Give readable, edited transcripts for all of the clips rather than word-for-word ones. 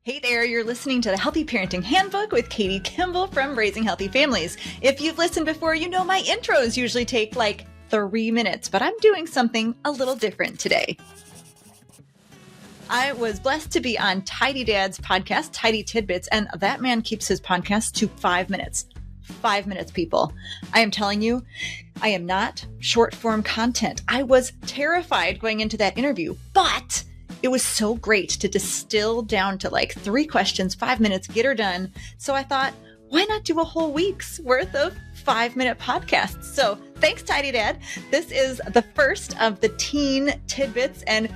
Hey there, you're listening to the Healthy Parenting Handbook with Katie Kimball from Raising Healthy Families. If you've listened before, you know my intros usually take like 3 minutes, but I'm doing something a little different today. I was blessed to be on Tidy Dad's podcast, Tidy Tidbits, and that man keeps his podcast to 5 minutes. 5 minutes, people. I am telling you, I am not short form content. I was terrified going into that interview, but it was so great to distill down to like 3 questions, 5 minutes, get her done. So I thought, why not do a whole week's worth of 5-minute podcasts? So thanks, Tidy Dad. This is the first of the Teen Tidbits, and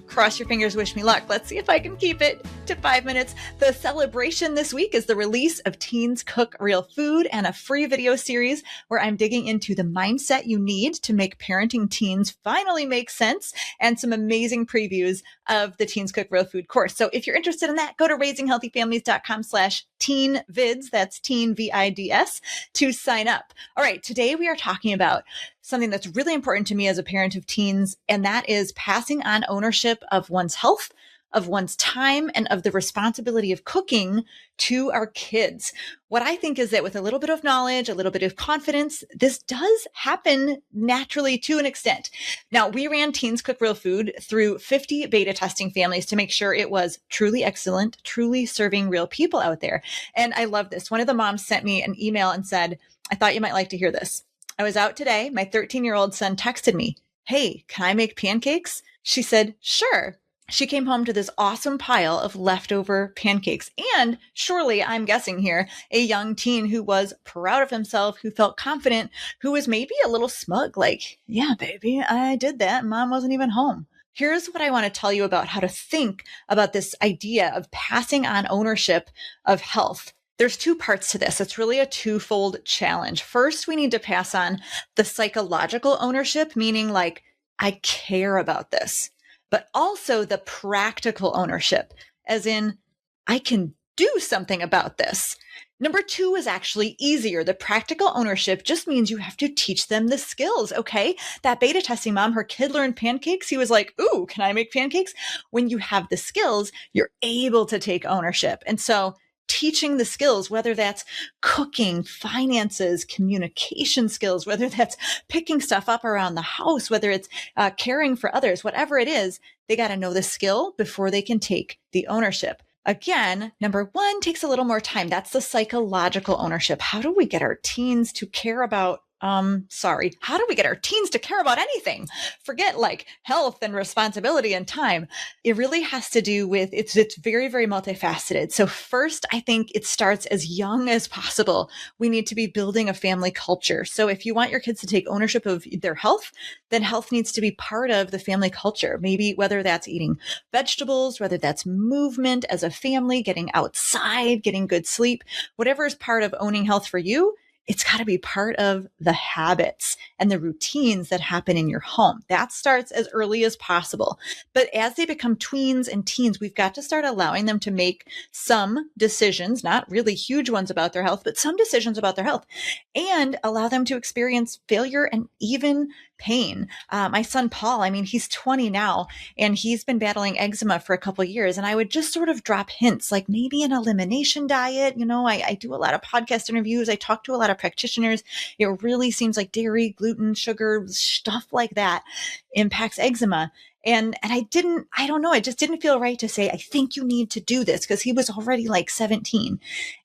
cross your fingers, wish me luck. Let's see if I can keep it to 5 minutes. The celebration this week is the release of Teens Cook Real Food and a free video series where I'm digging into the mindset you need to make parenting teens finally make sense, and some amazing previews of the Teens Cook Real Food course. So if you're interested in that, go to raisinghealthyfamilies.com/teenvids, that's teen VIDS, to sign up. All right, today we are talking about something that's really important to me as a parent of teens, and that is passing on ownership of one's health, of one's time, and of the responsibility of cooking to our kids. What I think is that with a little bit of knowledge, a little bit of confidence, this does happen naturally to an extent. Now, we ran Teens Cook Real Food through 50 beta testing families to make sure it was truly excellent, truly serving real people out there. And I love this. One of the moms sent me an email and said, I thought you might like to hear this. I was out today. My 13-year-old son texted me, hey, can I make pancakes? She said, sure. She came home to this awesome pile of leftover pancakes. And surely, I'm guessing here, a young teen who was proud of himself, who felt confident, who was maybe a little smug, like, yeah, baby, I did that. Mom wasn't even home. Here's what I want to tell you about how to think about this idea of passing on ownership of health. There's 2 parts to this. It's really a twofold challenge. First, we need to pass on the psychological ownership, meaning like, I care about this, but also the practical ownership, as in, I can do something about this. Number 2 is actually easier. The practical ownership just means you have to teach them the skills, okay? That beta testing mom, her kid learned pancakes. He was like, ooh, can I make pancakes? When you have the skills, you're able to take ownership. And so teaching the skills, whether that's cooking, finances, communication skills, whether that's picking stuff up around the house, whether it's caring for others, whatever it is, they got to know the skill before they can take the ownership. Again, number 1 takes a little more time. That's the psychological ownership. How do we get our teens to care about how do we get our teens to care about anything? Forget like health and responsibility and time. It really has to do with, it's very, very multifaceted. So first, I think it starts as young as possible. We need to be building a family culture. So if you want your kids to take ownership of their health, then health needs to be part of the family culture. Maybe whether that's eating vegetables, whether that's movement as a family, getting outside, getting good sleep, whatever is part of owning health for you, it's got to be part of the habits and the routines that happen in your home. That starts as early as possible. But as they become tweens and teens, we've got to start allowing them to make some decisions, not really huge ones about their health, but some decisions about their health, and allow them to experience failure and even pain. My son, Paul, he's 20 now, and he's been battling eczema for a couple of years. And I would just sort of drop hints, like maybe an elimination diet. I do a lot of podcast interviews. I talk to a lot of practitioners. It really seems like dairy, gluten, sugar, stuff like that impacts eczema. And I don't know, it just didn't feel right to say, I think you need to do this, because he was already like 17.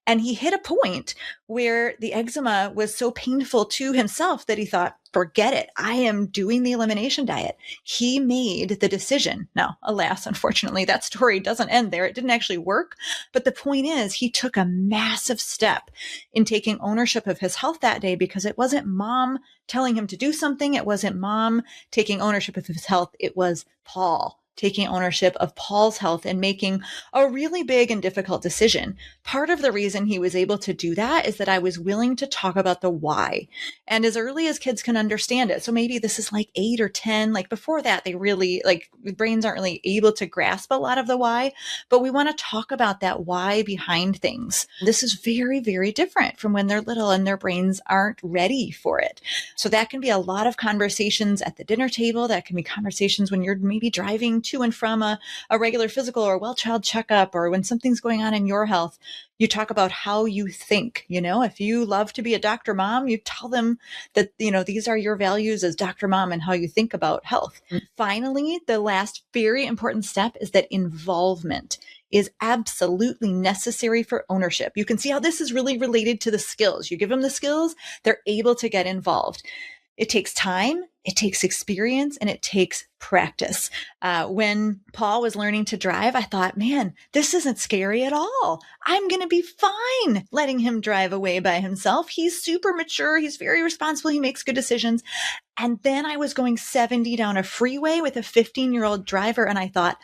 And he hit a point where the eczema was so painful to himself that he thought, forget it. I am doing the elimination diet. He made the decision. Now, alas, unfortunately, that story doesn't end there. It didn't actually work. But the point is, he took a massive step in taking ownership of his health that day, because it wasn't mom telling him to do something. It wasn't mom taking ownership of his health. It was Paul taking ownership of Paul's health and making a really big and difficult decision. Part of the reason he was able to do that is that I was willing to talk about the why, and as early as kids can understand it. So maybe this is like 8 or 10, like before that, they really brains aren't really able to grasp a lot of the why, but we want to talk about that why behind things. This is very, very different from when they're little and their brains aren't ready for it. So that can be a lot of conversations at the dinner table. That can be conversations when you're maybe driving to and from a regular physical or well-child checkup, or when something's going on in your health, you talk about how you think. If you love to be a Dr. Mom, you tell them that, these are your values as Dr. Mom and how you think about health. Finally, the last very important step is that involvement is absolutely necessary for ownership. You can see how this is really related to the skills. You give them the skills, they're able to get involved. It takes time, it takes experience, and it takes practice. When Paul was learning to drive, I thought, man, this isn't scary at all. I'm going to be fine letting him drive away by himself. He's super mature. He's very responsible. He makes good decisions. And then I was going 70 down a freeway with a 15-year-old driver, and I thought,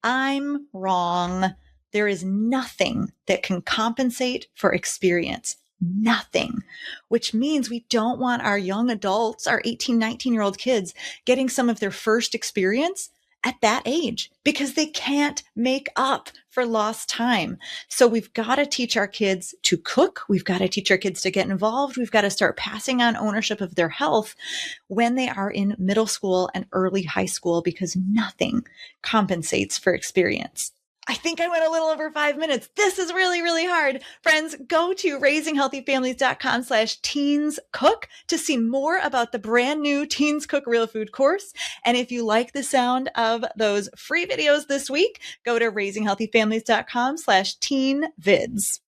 I'm wrong. There is nothing that can compensate for experience. Nothing, which means we don't want our young adults, our 18, 19-year-old kids getting some of their first experience at that age because they can't make up for lost time. So we've got to teach our kids to cook. We've got to teach our kids to get involved. We've got to start passing on ownership of their health when they are in middle school and early high school, because nothing compensates for experience. I think I went a little over 5 minutes. This is really, really hard. Friends, go to raisinghealthyfamilies.com/teenscook to see more about the brand new Teens Cook Real Food course. And if you like the sound of those free videos this week, go to raisinghealthyfamilies.com/teenvids.